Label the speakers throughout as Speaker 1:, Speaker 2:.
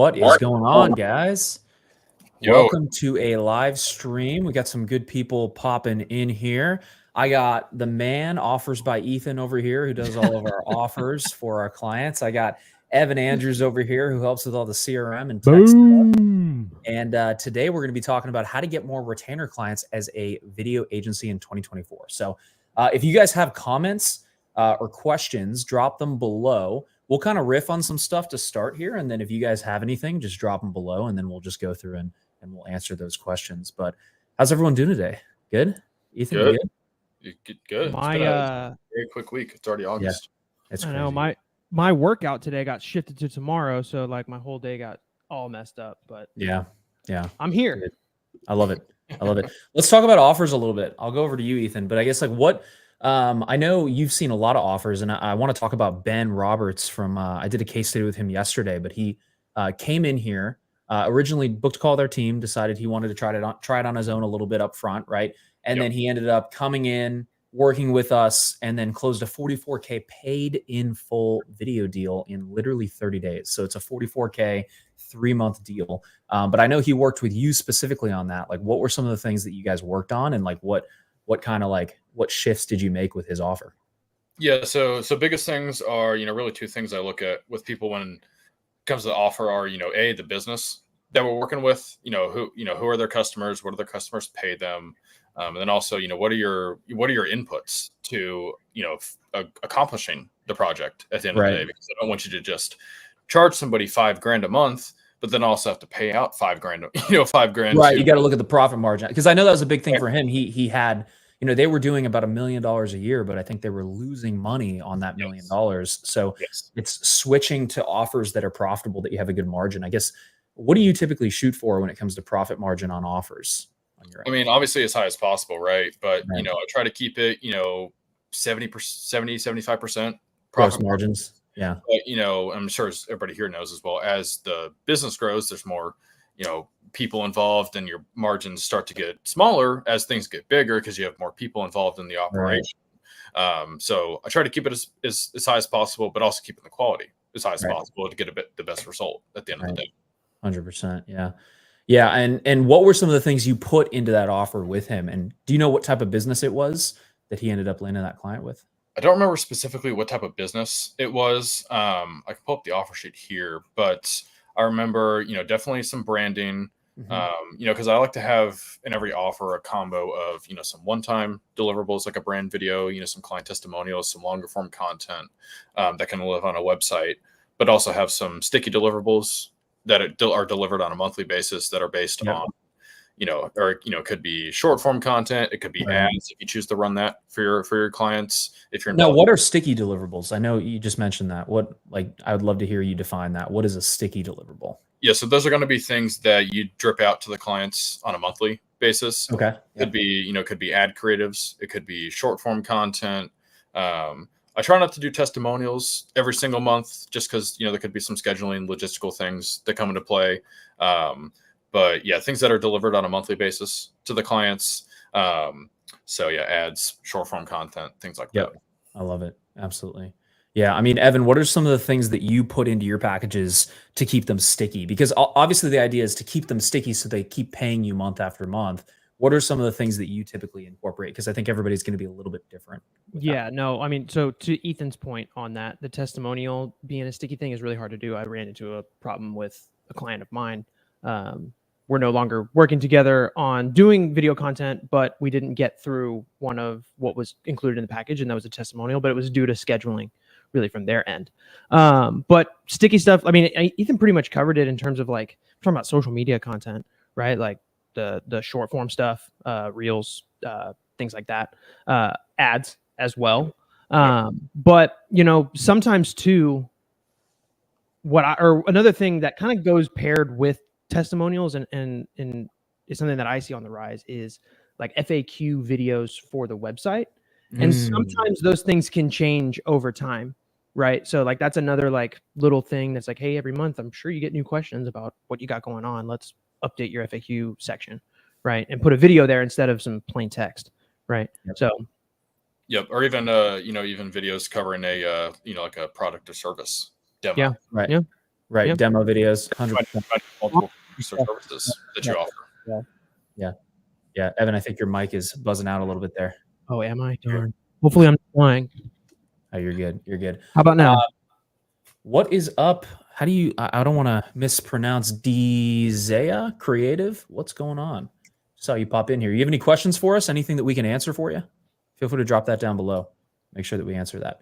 Speaker 1: What is going on, guys?
Speaker 2: Yo.
Speaker 1: Welcome to a live stream. We got some good people popping in here. I got the man offers by Ethan over here who does all of our offers for our clients. I got Evan Andrews over here who helps with all the CRM and text stuff. And today we're going to be talking about how to get more retainer clients as a video agency in 2024. So if you guys have comments or questions, drop them below. We'll kind of riff on some stuff to start here. And then if you guys have anything, just drop them below and then we'll just go through and we'll answer those questions. But how's everyone doing today? Good? Ethan,
Speaker 2: Good.
Speaker 1: You
Speaker 2: good? Good.
Speaker 3: My,
Speaker 2: it's been a very quick week. It's already August.
Speaker 1: Yeah, it's
Speaker 3: I
Speaker 1: crazy.
Speaker 3: know my workout today got shifted to tomorrow. So like my whole day got all messed up, but
Speaker 1: yeah.
Speaker 3: I'm here.
Speaker 1: Good. I love it. Let's talk about offers a little bit. I'll go over to you, Ethan, but I guess like what, I know you've seen a lot of offers and I want to talk about Ben Roberts from, I did a case study with him yesterday, but he came in here, originally booked a call with our team, decided he wanted to try it on his own a little bit up front. Right. And then he ended up coming in, working with us, and then closed a 44K paid in full video deal in literally 30 days. So it's a 44K 3-month deal. But I know he worked with you specifically on that. Like, what were some of the things that you guys worked on, and like what kind of like what shifts did you make with his offer?
Speaker 2: Yeah. So biggest things are, really two things I look at with people when it comes to the offer are, A, the business that we're working with, who are their customers, what do their customers pay them? And then also, what are your inputs to, accomplishing the project at the end of the day? Because I don't want you to just charge somebody $5,000 a month, but then also have to pay out $5,000, $5,000.
Speaker 1: Right. You got to look at the profit margin, because I know that was a big thing for him. He had, they were doing about $1 million a year, but I think they were losing money on that $1 million. So it's switching to offers that are profitable, that you have a good margin. I guess, what do you typically shoot for when it comes to profit margin on offers?
Speaker 2: I mean, obviously as high as possible, right? But, I try to keep it, 75%
Speaker 1: gross margins. Yeah.
Speaker 2: But, I'm sure everybody here knows as well, as the business grows, there's more, people involved, and your margins start to get smaller as things get bigger because you have more people involved in the operation. So I try to keep it as high as possible, but also keeping the quality as high as possible to get the best result at the end of the day.
Speaker 1: 100%. Yeah. Yeah. And what were some of the things you put into that offer with him? And do you know what type of business it was that he ended up landing that client with?
Speaker 2: I don't remember specifically what type of business it was. I can pull up the offer sheet here, but I remember, definitely some branding, because I like to have in every offer a combo of, some one-time deliverables, like a brand video, some client testimonials, some longer form content that can live on a website, but also have some sticky deliverables that are delivered on a monthly basis that are based on, it could be short form content. It could be ads if you choose to run that for your clients. If you're
Speaker 1: now, what are sticky deliverables? I know you just mentioned that. I would love to hear you define that. What is a sticky deliverable?
Speaker 2: Yeah, so those are going to be things that you drip out to the clients on a monthly basis.
Speaker 1: Okay.
Speaker 2: Could be, could be ad creatives. It could be short form content. I try not to do testimonials every single month, just because, there could be some scheduling logistical things that come into play. But yeah, things that are delivered on a monthly basis to the clients. So yeah, ads, short form content, things like that.
Speaker 1: I love it. Absolutely. Yeah. I mean, Evan, what are some of the things that you put into your packages to keep them sticky? Because obviously the idea is to keep them sticky so they keep paying you month after month. What are some of the things that you typically incorporate? Because I think everybody's going to be a little bit different.
Speaker 3: No, I mean, so to Ethan's point on that, the testimonial being a sticky thing is really hard to do. I ran into a problem with a client of mine. We're no longer working together on doing video content, but we didn't get through one of what was included in the package, and that was a testimonial, but it was due to scheduling really from their end. But sticky stuff, I mean, Ethan pretty much covered it in terms of like, talking about social media content, right? Like the short form stuff, reels, things like that, ads as well. But, sometimes too, another thing that kind of goes paired with testimonials and is something that I see on the rise is like FAQ videos for the website. And sometimes those things can change over time, right? So like that's another like little thing that's like, hey, every month I'm sure you get new questions about what you got going on. Let's update your FAQ section, right? And put a video there instead of some plain text, right? So
Speaker 2: or even even videos covering a like a product or service demo.
Speaker 1: right?
Speaker 3: Yeah.
Speaker 1: Demo videos,
Speaker 2: Find
Speaker 1: 100%.
Speaker 2: multiple services that you offer.
Speaker 1: Yeah, Evan, I think your mic is buzzing out a little bit there.
Speaker 3: Oh, am I? Darn. Hopefully I'm flying.
Speaker 1: Oh, you're good. You're good.
Speaker 3: How about now?
Speaker 1: What is up? How do you? I don't want to mispronounce Dzea Creative. What's going on? Saw you pop in here. You have any questions for us? Anything that we can answer for you? Feel free to drop that down below. Make sure that we answer that.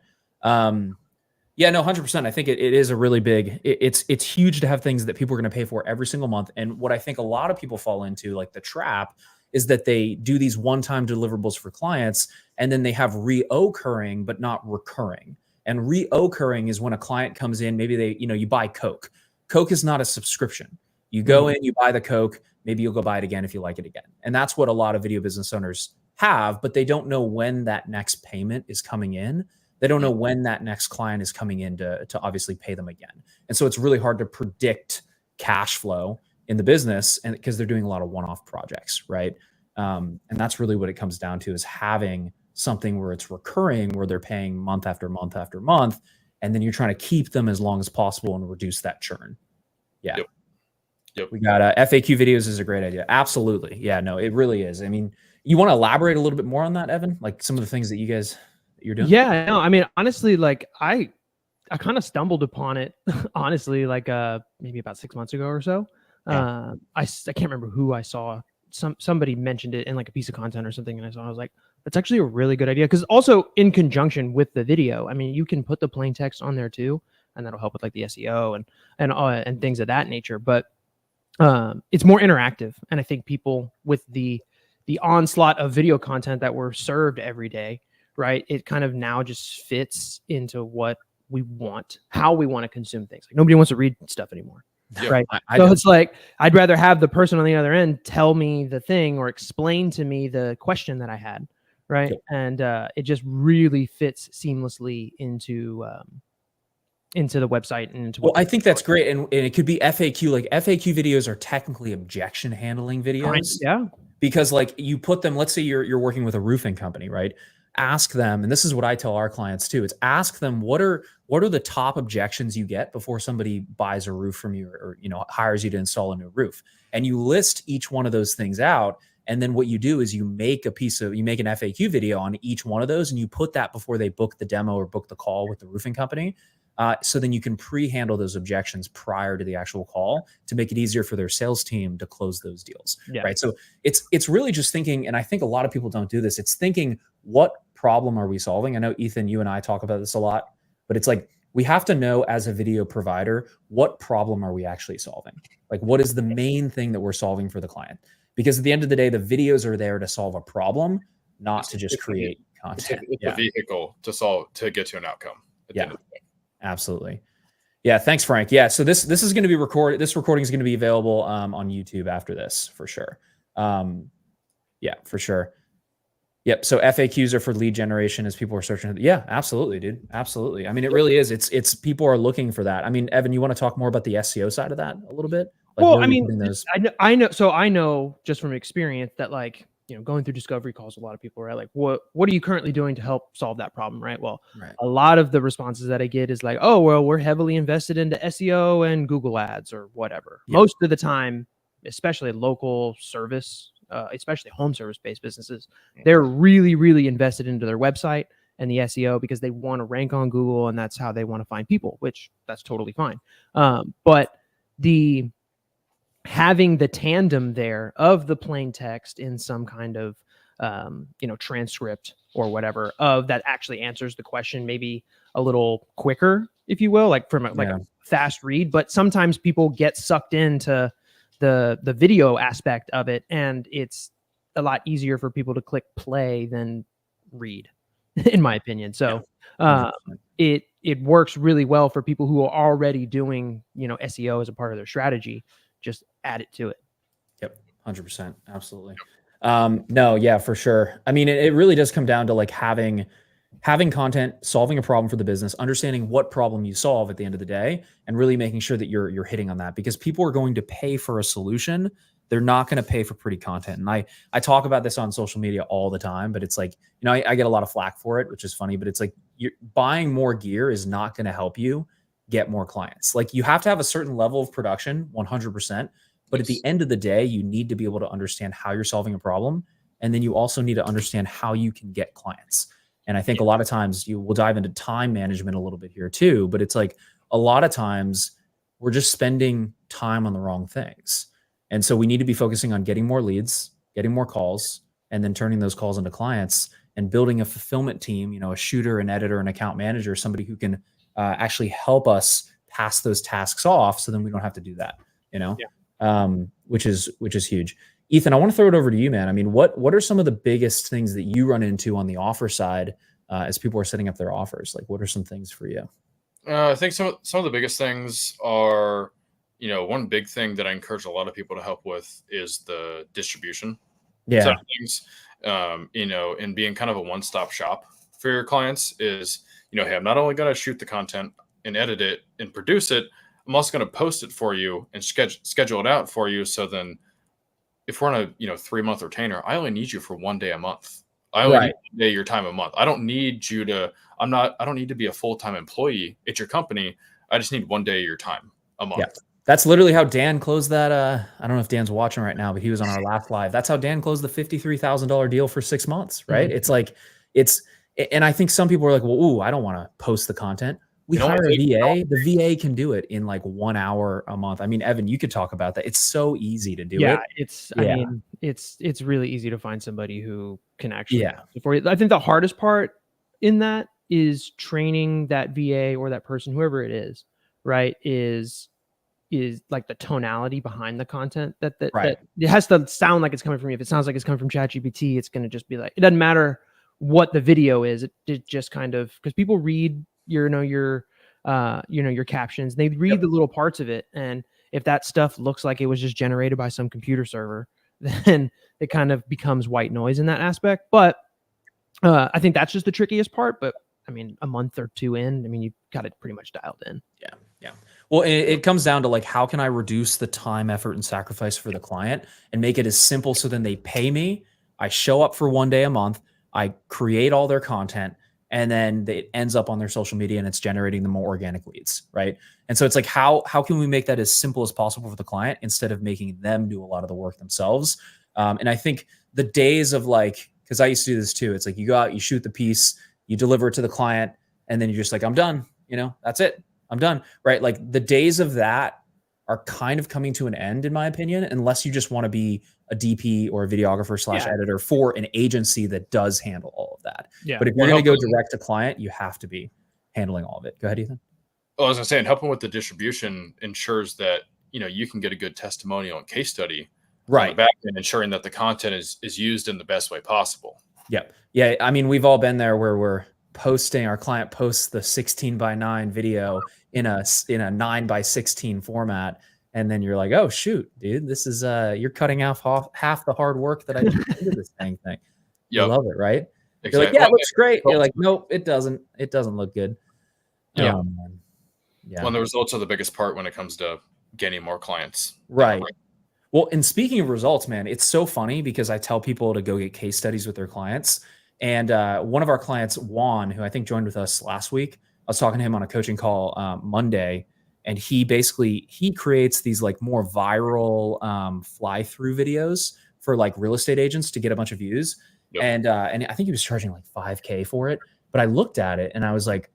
Speaker 1: Yeah, no, 100%. I think it is a really big. It's huge to have things that people are going to pay for every single month. And what I think a lot of people fall into, like the trap, is that they do these one-time deliverables for clients, and then they have reoccurring but not recurring. And reoccurring is when a client comes in, maybe they, you buy Coke. Coke is not a subscription. You go in, you buy the Coke, maybe you'll go buy it again if you like it again. And that's what a lot of video business owners have, but they don't know when that next payment is coming in. They don't know when that next client is coming in to obviously pay them again. And so it's really hard to predict cash flow in the business, and because they're doing a lot of one-off projects, right? And that's really what it comes down to, is having something where it's recurring, where they're paying month after month after month, and then you're trying to keep them as long as possible and reduce that churn. Yeah.
Speaker 2: Yep.
Speaker 1: We got FAQ videos is a great idea. Absolutely. Yeah, no, it really is. I mean, you want to elaborate a little bit more on that, Evan? Like some of the things that you're doing?
Speaker 3: Yeah, no, I mean, honestly, like I kind of stumbled upon it, honestly, like maybe about 6 months ago or so.
Speaker 1: Yeah.
Speaker 3: I can't remember who I saw. Somebody mentioned it in like a piece of content or something, and I was like, that's actually a really good idea. Because also in conjunction with the video, I mean, you can put the plain text on there too, and that'll help with like the SEO and things of that nature. But it's more interactive, and I think people with the onslaught of video content that we're served every day, right? It kind of now just fits into what we want, how we want to consume things. Like nobody wants to read stuff anymore.
Speaker 2: Yeah,
Speaker 3: right.
Speaker 1: I
Speaker 3: So
Speaker 1: do.
Speaker 3: it's like, I'd rather have the person on the other end tell me the thing or explain to me the question that I had. Right.
Speaker 1: Yep.
Speaker 3: And it just really fits seamlessly into the website and into
Speaker 1: Well, I think that's great. And it could be FAQ. Like FAQ videos are technically objection handling videos.
Speaker 3: Yeah.
Speaker 1: Because like you put them, let's say you're working with a roofing company, right? Ask them, and this is what I tell our clients too, it's ask them what are the top objections you get before somebody buys a roof from you or hires you to install a new roof. And you list each one of those things out. And then what you do is you make an FAQ video on each one of those, and you put that before they book the demo or book the call with the roofing company. So then you can pre-handle those objections prior to the actual call to make it easier for their sales team to close those deals, right? So it's really just thinking, and I think a lot of people don't do this. It's thinking, what problem are we solving? I know, Ethan, you and I talk about this a lot, but it's like, we have to know as a video provider, what problem are we actually solving? Like, what is the main thing that we're solving for the client? Because at the end of the day, the videos are there to solve a problem, not to just create content.
Speaker 2: It's a vehicle to get to an outcome. At the end of the day.
Speaker 1: Absolutely. Yeah. Thanks, Frank. Yeah. So this is going to be recorded. This recording is going to be available on YouTube after this for sure. Yeah, for sure. Yep. So FAQs are for lead generation as people are searching. Yeah, absolutely, dude. Absolutely. I mean, it really is. It's people are looking for that. I mean, Evan, you want to talk more about the SEO side of that a little bit? Like,
Speaker 3: well, I mean, I know. So I know just from experience that, like, going through discovery calls, a lot of people are like, what are you currently doing to help solve that problem? Right. Well, a lot of the responses that I get is like, oh, well, we're heavily invested into SEO and Google ads or whatever. Yep. Most of the time, especially local service, especially home service based businesses, they're really, really invested into their website and the SEO because they want to rank on Google, and that's how they want to find people, which that's totally fine. But having the tandem there of the plain text in some kind of transcript or whatever of that actually answers the question maybe a little quicker, if you will, like from a fast read. But sometimes people get sucked into the video aspect of it, and it's a lot easier for people to click play than read, in my opinion. So it works really well for people who are already doing SEO as a part of their strategy. Just add it to it.
Speaker 1: Yep. 100%. Absolutely. No, yeah, for sure. I mean, it really does come down to like having content, solving a problem for the business, understanding what problem you solve at the end of the day, and really making sure that you're hitting on that, because people are going to pay for a solution. They're not going to pay for pretty content. And I talk about this on social media all the time, but it's like, I get a lot of flack for it, which is funny, but it's like buying more gear is not going to help you get more clients. Like you have to have a certain level of production, 100%. But at the end of the day, you need to be able to understand how you're solving a problem. And then you also need to understand how you can get clients. And I think a lot of times we'll dive into time management a little bit here too, but it's like a lot of times we're just spending time on the wrong things. And so we need to be focusing on getting more leads, getting more calls, and then turning those calls into clients and building a fulfillment team, a shooter, an editor, an account manager, somebody who can actually help us pass those tasks off. So then we don't have to do that, which is huge. Ethan, I want to throw it over to you, man. I mean, what are some of the biggest things that you run into on the offer side as people are setting up their offers? Like, what are some things for you?
Speaker 2: I think some of the biggest things are, one big thing that I encourage a lot of people to help with is the distribution side of things. And being kind of a one-stop shop for your clients is, hey, I'm not only going to shoot the content and edit it and produce it, I'm also going to post it for you and schedule it out for you. So then if we're on a 3-month retainer, I only need you for 1 day a month. I only need 1 day of your time a month. I don't need you to I don't need to be a full-time employee at your company. I just need 1 day of your time a month.
Speaker 1: Yeah. That's literally how Dan closed that. I don't know if Dan's watching right now, but he was on our last live. That's how Dan closed the $53,000 deal for 6 months, right? It's like, and I think some people are like, well, I don't want to post the content. We hire a VA. The VA can do it in like 1 hour a month. I mean, Evan, you could talk about that. It's so easy to do it.
Speaker 3: I mean, it's really easy to find somebody who can actually do it for you. I think the hardest part in that is training that VA or that person, whoever it is, right? Is like the tonality behind the content that it has to sound like it's coming from you. If it sounds like it's coming from ChatGPT, it's going to just be like, it doesn't matter what the video is. It just kind of, because people read your captions, they read the little parts of it. And if that stuff looks like it was just generated by some computer server, then it kind of becomes white noise in that aspect. But I think that's just the trickiest part. But I mean, a month or two in, I mean, you've got it pretty much dialed in.
Speaker 1: Yeah. Well, it comes down to like, how can I reduce the time, effort, and sacrifice for the client and make it as simple so then they pay me, I show up for 1 day a month, I create all their content, and then it ends up on their social media and it's generating the more organic leads, right? And so it's like, how can we make that as simple as possible for the client instead of making them do a lot of the work themselves? And I think the days of like, because I used to do this too, it's like you go out, you shoot the piece, you deliver it to the client, and then you're just like, I'm done, that's it. I'm done, right? Like the days of that are kind of coming to an end, in my opinion, unless you just want to be a DP or a videographer / editor for an agency that does handle all of that.
Speaker 3: Yeah.
Speaker 1: But if you're going to go direct to client, you have to be handling all of it. Go ahead, Ethan.
Speaker 2: Well, I was going to say, and helping with the distribution ensures that, you can get a good testimonial and case study on the back end, ensuring that the content is used in the best way possible.
Speaker 1: Yep. Yeah. I mean, we've all been there where our client posts the 16:9 video in a 9:16 format. And then you're like, oh shoot, dude, this is, you're cutting off half the hard work that I did into this dang thing. You love it, right? Exactly. You're like, yeah, it looks great. You're like, nope, it doesn't look good.
Speaker 2: Well, the results are the biggest part when it comes to getting more clients.
Speaker 1: Right. Well, and speaking of results, man, it's so funny because I tell people to go get case studies with their clients. And one of our clients, Juan, who I think joined with us last week, I was talking to him on a coaching call Monday, and he creates these like more viral fly through videos for like real estate agents to get a bunch of views. Yep. And I think he was charging like $5,000 for it. But I looked at it and I was like,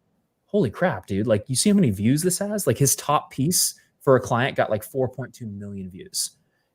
Speaker 1: holy crap, dude. Like, you see how many views this has? Like his top piece for a client got like 4.2 million views.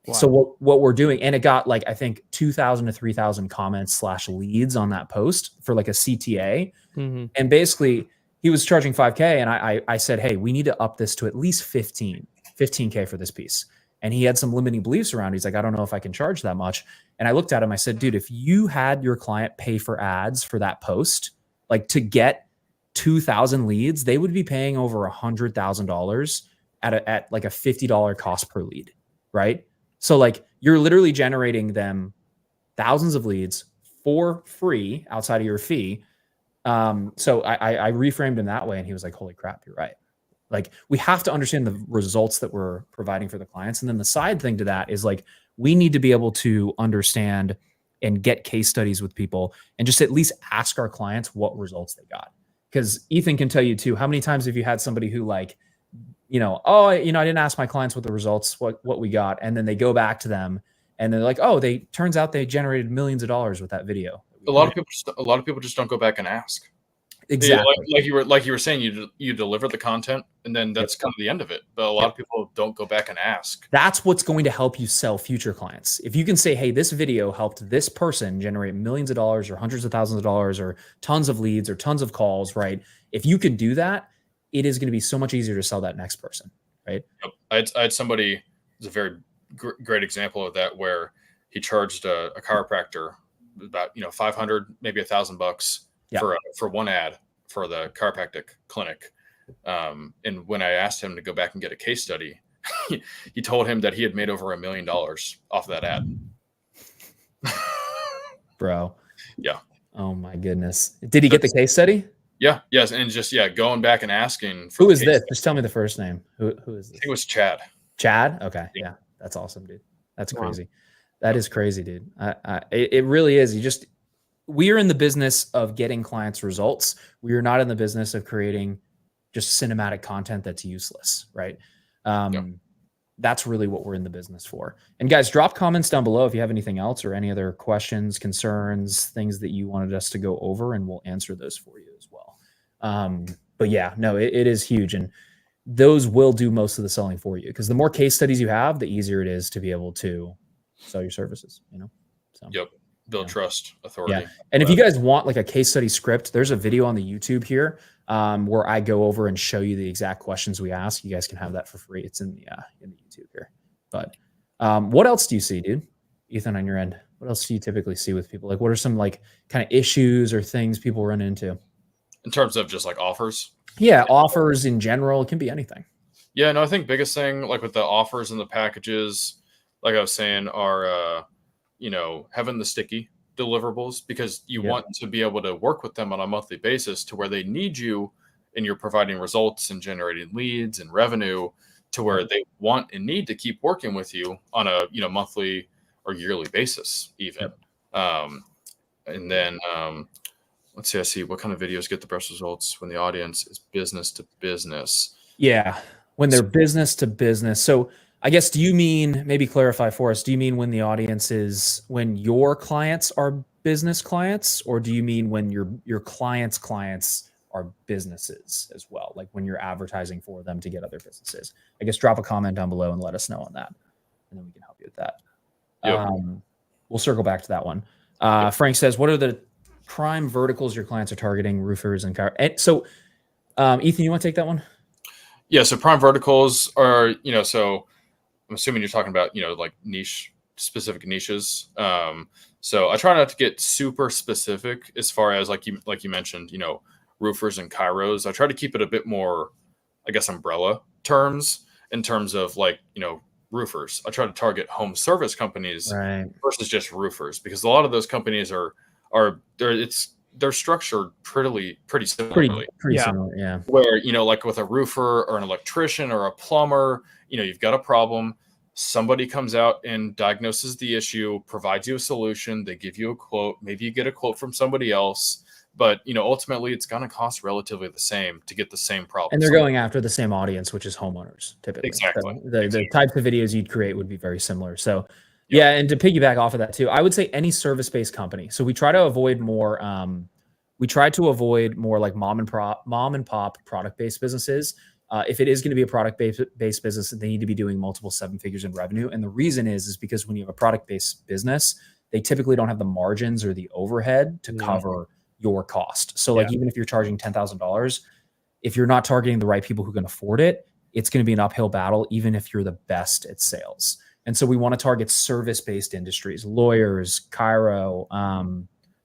Speaker 1: Wow. So what we're doing, and it got like, I think 2,000 to 3,000 comments / leads on that post for like a CTA. Mm-hmm. And basically he was charging $5,000. And I said, hey, we need to up this to at least $15,000 for this piece. And he had some limiting beliefs around it. He's like, I don't know if I can charge that much. And I looked at him, I said, dude, if you had your client pay for ads for that post, like to get 2,000 leads, they would be paying over $100,000 at like a $50 cost per lead. Right. So like you're literally generating them thousands of leads for free outside of your fee. So I reframed him that way and he was like, holy crap, you're right. Like we have to understand the results that we're providing for the clients. And then the side thing to that is like, we need to be able to understand and get case studies with people and just at least ask our clients what results they got. Because Ethan can tell you too, how many times have you had somebody who like oh, I didn't ask my clients what the results, what we got. And then they go back to them and they're like, oh, turns out they generated millions of dollars with that video.
Speaker 2: A lot of people just don't go back and ask.
Speaker 1: Exactly.
Speaker 2: Like you were saying, you deliver the content and then that's kind of the end of it. But a lot of people don't go back and ask.
Speaker 1: That's what's going to help you sell future clients. If you can say, hey, this video helped this person generate millions of dollars or hundreds of thousands of dollars or tons of leads or tons of calls, right? If you can do that, it is going to be so much easier to sell that next person, right?
Speaker 2: Yep. I had somebody, it's a very great example of that, where he charged a chiropractor about, 500, maybe $1,000 for one ad for the chiropractic clinic. And when I asked him to go back and get a case study, he told him that he had made over $1 million off of that ad.
Speaker 1: Bro.
Speaker 2: Yeah.
Speaker 1: Oh my goodness. Did he get the case study?
Speaker 2: Yeah. Yes. And just, going back and asking.
Speaker 1: Who is this? Just tell me the first name. Who is this?
Speaker 2: It was Chad.
Speaker 1: Chad? Okay. Yeah. That's awesome, dude. That's crazy. That is crazy, dude. It really is. We are in the business of getting clients results. We are not in the business of creating just cinematic content that's useless, right? That's really what we're in the business for. And guys, drop comments down below if you have anything else or any other questions, concerns, things that you wanted us to go over, and we'll answer those for you as well. But yeah, no, it is huge. And those will do most of the selling for you, because the more case studies you have, the easier it is to be able to sell your services, So,
Speaker 2: yep. Build trust, authority.
Speaker 1: Yeah. And if you guys want like a case study script, there's a video on the YouTube here where I go over and show you the exact questions we ask. You guys can have that for free. It's in the YouTube here. But what else do you see, dude? Ethan, on your end, what else do you typically see with people? Like, what are some like kind of issues or things people run into?
Speaker 2: In terms of just like offers?
Speaker 1: Yeah, offers in general. It can be anything.
Speaker 2: Yeah, no, I think biggest thing, like with the offers and the packages, like I was saying, are having the sticky deliverables, because you want to be able to work with them on a monthly basis to where they need you and you're providing results and generating leads and revenue to where they want and need to keep working with you on a monthly or yearly basis even. And then let's see, I see what kind of videos get the best results when the audience is business to business.
Speaker 1: Yeah, when they're business to business. So I guess, do you mean, maybe clarify for us, do you mean when the audience is, when your clients are business clients, or do you mean when your clients' clients are businesses as well? Like when you're advertising for them to get other businesses? I guess drop a comment down below and let us know on that, and then we can help you with that.
Speaker 2: Yep.
Speaker 1: We'll circle back to that one. Frank says, what are the prime verticals your clients are targeting? Roofers and car. And so Ethan, you want to take that one?
Speaker 2: Yeah. So prime verticals are, so I'm assuming you're talking about, like specific niches. So I try not to get super specific as far as like you mentioned, roofers and chiros. I try to keep it a bit more, I guess, umbrella terms in terms of like, roofers. I try to target home service companies versus just roofers, because a lot of those companies they're structured pretty similarly.
Speaker 1: Pretty similar, yeah.
Speaker 2: Where, like with a roofer or an electrician or a plumber, you've got a problem. Somebody comes out and diagnoses the issue, provides you a solution. They give you a quote. Maybe you get a quote from somebody else. But, ultimately it's going to cost relatively the same to get the same problem.
Speaker 1: And they're going after the same audience, which is homeowners, typically.
Speaker 2: Exactly.
Speaker 1: So the types of videos you'd create would be very similar. So, yeah, and to piggyback off of that too, I would say any service-based company. So we try to avoid more like mom and pop product-based businesses. If it is going to be a product-based business, they need to be doing multiple 7 figures in revenue. And the reason is because when you have a product-based business, they typically don't have the margins or the overhead to cover your cost. So like, even if you're charging $10,000, if you're not targeting the right people who can afford it, it's going to be an uphill battle, even if you're the best at sales. And so we want to target service-based industries, lawyers, chiro,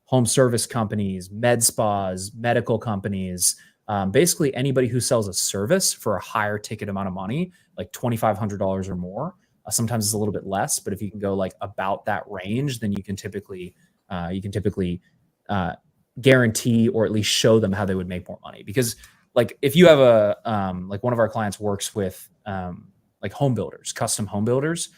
Speaker 1: home service companies, med spas, medical companies, basically anybody who sells a service for a higher ticket amount of money, like $2,500 or more. Sometimes it's a little bit less, but if you can go like about that range, then you can typically guarantee or at least show them how they would make more money. Because like if you have like one of our clients works with like home builders, custom home builders,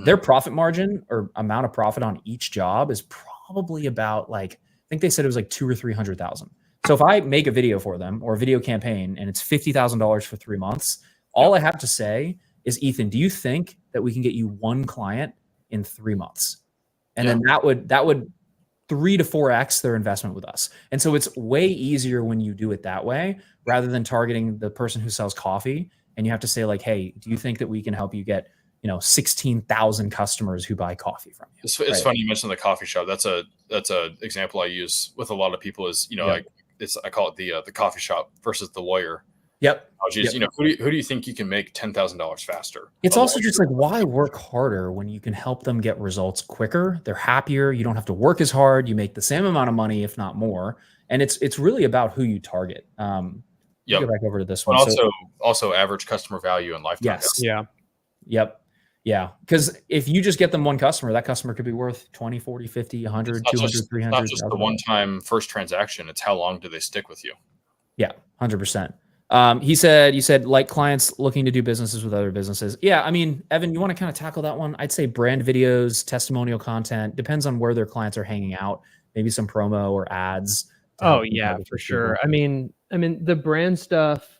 Speaker 1: their profit margin or amount of profit on each job is probably about like, I think they said it was like $200,000 or $300,000. So if I make a video for them or a video campaign and it's $50,000 for 3 months, All I have to say is, Ethan, do you think that we can get you one client in 3 months? And then that would 3 to 4x their investment with us. And so it's way easier when you do it that way, rather than targeting the person who sells coffee. And you have to say like, hey, do you think that we can help you get, 16,000 customers who buy coffee from you?
Speaker 2: It's funny you mentioned the coffee shop. That's a example I use with a lot of people is, I call it the coffee shop versus the lawyer.
Speaker 1: Yep.
Speaker 2: Who do you think you can make $10,000 faster?
Speaker 1: It's also just like, why work harder when you can help them get results quicker? They're happier. You don't have to work as hard. You make the same amount of money, if not more. And it's really about who you target. Go back over to this one.
Speaker 2: Also average customer value and lifetime.
Speaker 1: Yes.
Speaker 3: Yeah.
Speaker 1: Yep. Yeah. Because if you just get them one customer, that customer could be worth 20, 40, 50, 100, 200, 300.
Speaker 2: Not just the one-time first transaction. It's how long do they stick with you?
Speaker 1: Yeah, 100%. You said like clients looking to do businesses with other businesses. Yeah. I mean, Evan, you want to kind of tackle that one? I'd say brand videos, testimonial content, depends on where their clients are hanging out, maybe some promo or ads.
Speaker 3: Oh yeah, for sure. I mean, the brand stuff,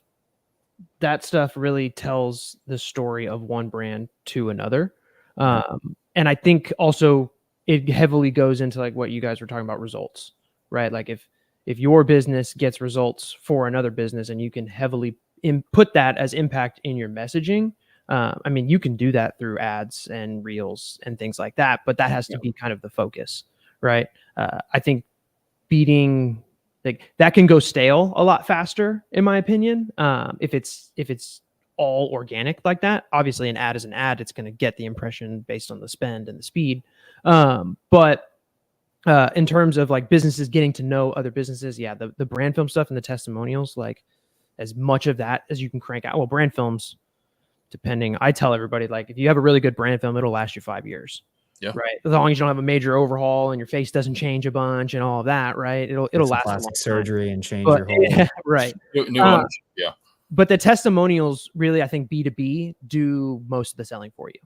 Speaker 3: that stuff really tells the story of one brand to another. And I think also it heavily goes into like what you guys were talking about, results, right? Like if your business gets results for another business and you can heavily put that as impact in your messaging, you can do that through ads and reels and things like that, but that has to be kind of the focus, right? I think beating like that can go stale a lot faster, in my opinion. If it's all organic like that, obviously an ad is an ad. It's going to get the impression based on the spend and the speed. But in terms of like businesses getting to know other businesses, the brand film stuff and the testimonials, like as much of that as you can crank out. Well, brand films, I tell everybody, like if you have a really good brand film, it'll last you 5 years.
Speaker 2: Yeah.
Speaker 3: Right. As long as you don't have a major overhaul and your face doesn't change a bunch and all of that, right? It'll last a long time.
Speaker 1: Surgery and change your whole
Speaker 3: right.
Speaker 2: New ownership, yeah.
Speaker 3: But the testimonials really, I think B2B do most of the selling for you.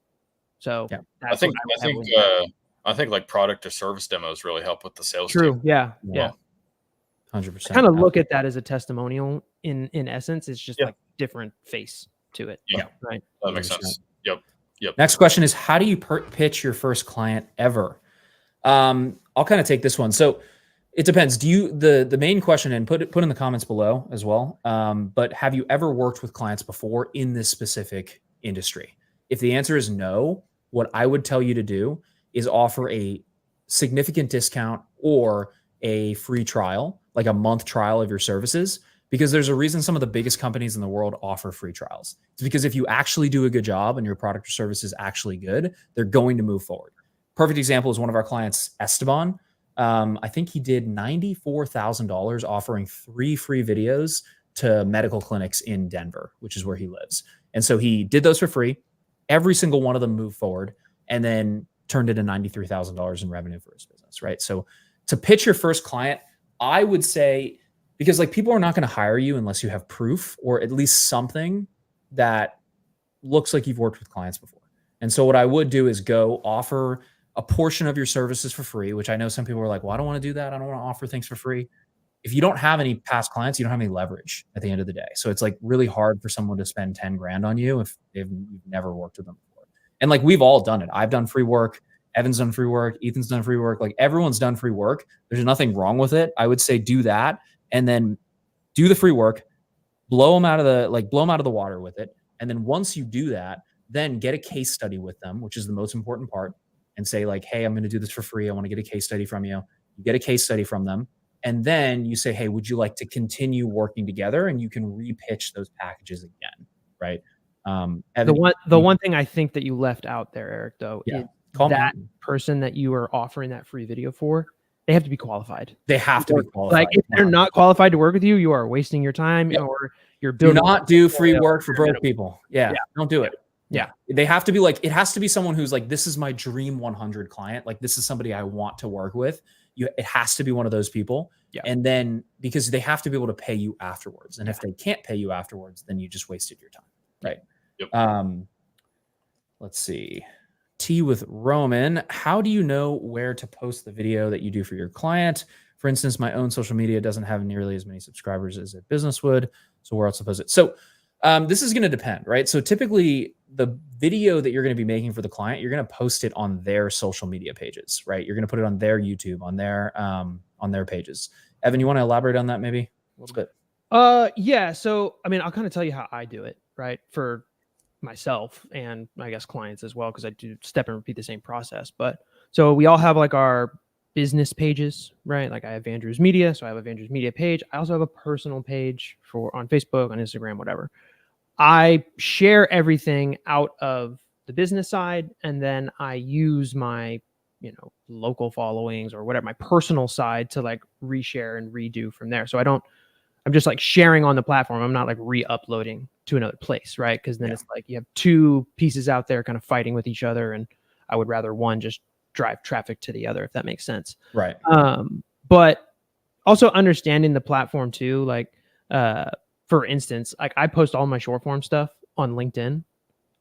Speaker 3: So
Speaker 2: I think like product or service demos really help with the sales.
Speaker 3: True.
Speaker 2: Team.
Speaker 3: Yeah.
Speaker 1: 100%.
Speaker 3: Kind of look at that as a testimonial in essence. It's just like different face to it.
Speaker 2: Yeah.
Speaker 3: Right.
Speaker 2: That makes sense. Yep.
Speaker 1: Next question is, how do you pitch your first client ever? I'll kind of take this one. So it depends. Do you, the main question, and put in the comments below as well. But have you ever worked with clients before in this specific industry? If the answer is no, what I would tell you to do is offer a significant discount or a free trial, like a month trial of your services. Because there's a reason some of the biggest companies in the world offer free trials. It's because if you actually do a good job and your product or service is actually good, they're going to move forward. Perfect example is one of our clients, Esteban. I think he did $94,000 offering 3 free videos to medical clinics in Denver, which is where he lives. And so he did those for free. Every single one of them moved forward and then turned into $93,000 in revenue for his business, right? So to pitch your first client, I would say, because like people are not going to hire you unless you have proof or at least something that looks like you've worked with clients before. And so what I would do is go offer a portion of your services for free, which I know some people are like, well, I don't want to do that. I don't want to offer things for free. If you don't have any past clients, you don't have any leverage at the end of the day. So it's like really hard for someone to spend 10 grand on you if you've never worked with them before. And like we've all done it. I've done free work. Evan's done free work. Ethan's done free work. Like everyone's done free work. There's nothing wrong with it. I would say do that. And then do the free work, blow them out of the water with it. And then once you do that, then get a case study with them, which is the most important part, and say like, hey, I'm going to do this for free. I want to get a case study from you. You get a case study from them. And then you say, hey, would you like to continue working together? And you can repitch those packages again, right? Evan,
Speaker 3: the one thing I think that you left out there, Eric, though, is that person that you are offering that free video for, they have to be qualified.
Speaker 1: They have to be qualified.
Speaker 3: Like if they're not qualified to work with you, you are wasting your time or you're building.
Speaker 1: Do not do free work for broke people. Yeah. Don't do it. Yeah. They have to be like, it has to be someone who's like, this is my dream 100 client. Like this is somebody I want to work with. It has to be one of those people. Yeah. And then because they have to be able to pay you afterwards. And if they can't pay you afterwards, then you just wasted your time. Right.
Speaker 2: Yep.
Speaker 1: Let's see. T with Roman. How do you know where to post the video that you do for your client? For instance, my own social media doesn't have nearly as many subscribers as a business would. So where else to post it? So This is going to depend, right? So typically the video that you're going to be making for the client, you're going to post it on their social media pages, right? You're going to put it on their YouTube, on their pages. Evan, you want to elaborate on that maybe a little bit?
Speaker 3: Yeah. So, I mean, I'll kind of tell you how I do it, right? For myself and I guess clients as well, because I do step and repeat the same process. But so we all have like our business pages, right? Like I have Andrew's Media, so I have a Andrew's Media page. I also have a personal page on Facebook, on Instagram, whatever. I share everything out of the business side, and then I use my, local followings or whatever, my personal side to like reshare and redo from there. So I'm just like sharing on the platform. I'm not like re-uploading to another place, right? Because then it's like you have two pieces out there kind of fighting with each other, and I would rather one just drive traffic to the other, if that makes sense.
Speaker 1: Right.
Speaker 3: But also understanding the platform too, like for instance, like I post all my short form stuff on LinkedIn,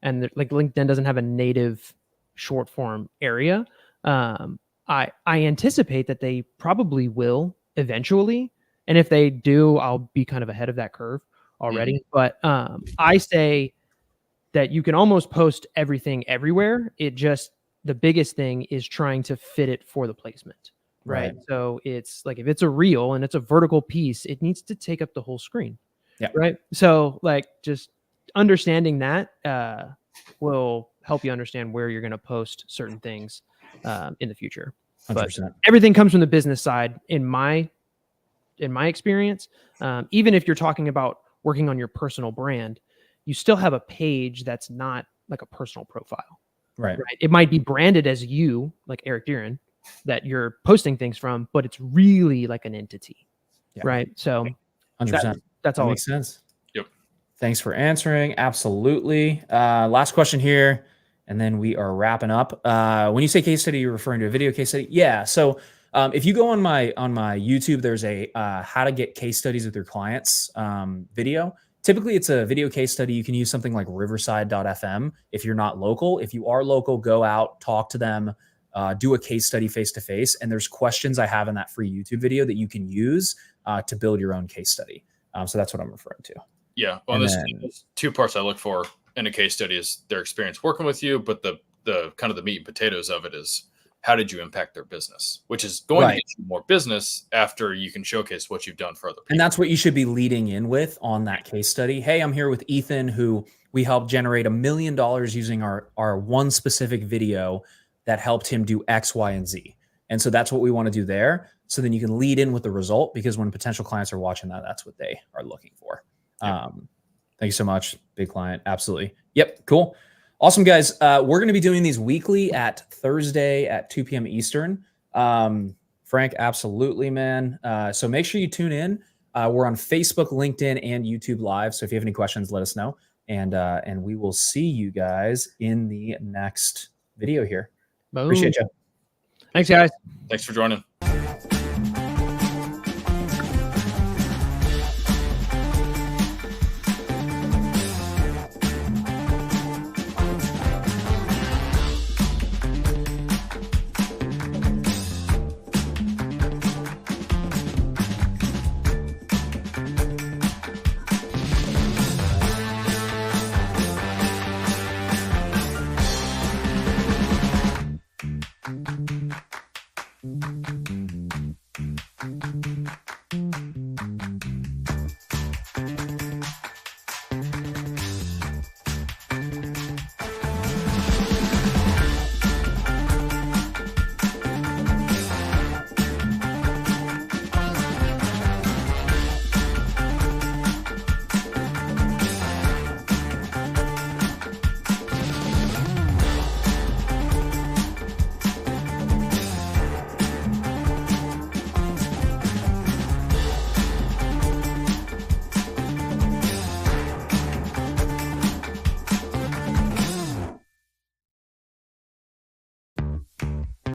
Speaker 3: and like LinkedIn doesn't have a native short form area. I anticipate that they probably will eventually. And if they do, I'll be kind of ahead of that curve already. But I say that you can almost post everything everywhere. The biggest thing is trying to fit it for the placement, right? So it's like if it's a reel and it's a vertical piece, it needs to take up the whole screen, right? So like just understanding that will help you understand where you're going to post certain things in the future.
Speaker 1: 100%.
Speaker 3: But everything comes from the business side in my experience. Even if you're talking about working on your personal brand, you still have a page that's not like a personal profile, right? It might be branded as you, like Eric Deeren, that you're posting things from, but it's really like an entity, right? So
Speaker 1: 100%.
Speaker 3: That's all.
Speaker 1: That makes sense.
Speaker 2: Yep.
Speaker 1: Thanks for answering. Absolutely. Last question here, and then we are wrapping up. When you say case study, you're referring to a video case study? Yeah. So if you go on my YouTube, there's a how to get case studies with your clients video. Typically, it's a video case study. You can use something like riverside.fm if you're not local. If you are local, go out, talk to them, do a case study face-to-face. And there's questions I have in that free YouTube video that you can use to build your own case study. So that's what I'm referring to.
Speaker 2: Yeah. Well, there's two parts I look for in a case study is their experience working with you, but the kind of the meat and potatoes of it is how did you impact their business, which is going to get you more business after you can showcase what you've done for other people.
Speaker 1: And that's what you should be leading in with on that case study. Hey, I'm here with Ethan, who we helped generate $1 million using our one specific video that helped him do X, Y, and Z. And so that's what we want to do there. So then you can lead in with the result, because when potential clients are watching that, that's what they are looking for. Yep. Thank you so much. Big client. Absolutely. Yep. Cool. Awesome, guys. We're going to be doing these weekly at Thursday at 2 p.m. Eastern. Frank, absolutely, man. So make sure you tune in. We're on Facebook, LinkedIn, and YouTube Live. So if you have any questions, let us know. And we will see you guys in the next video here. Boom. Appreciate you.
Speaker 3: Thanks, guys.
Speaker 2: Thanks for joining.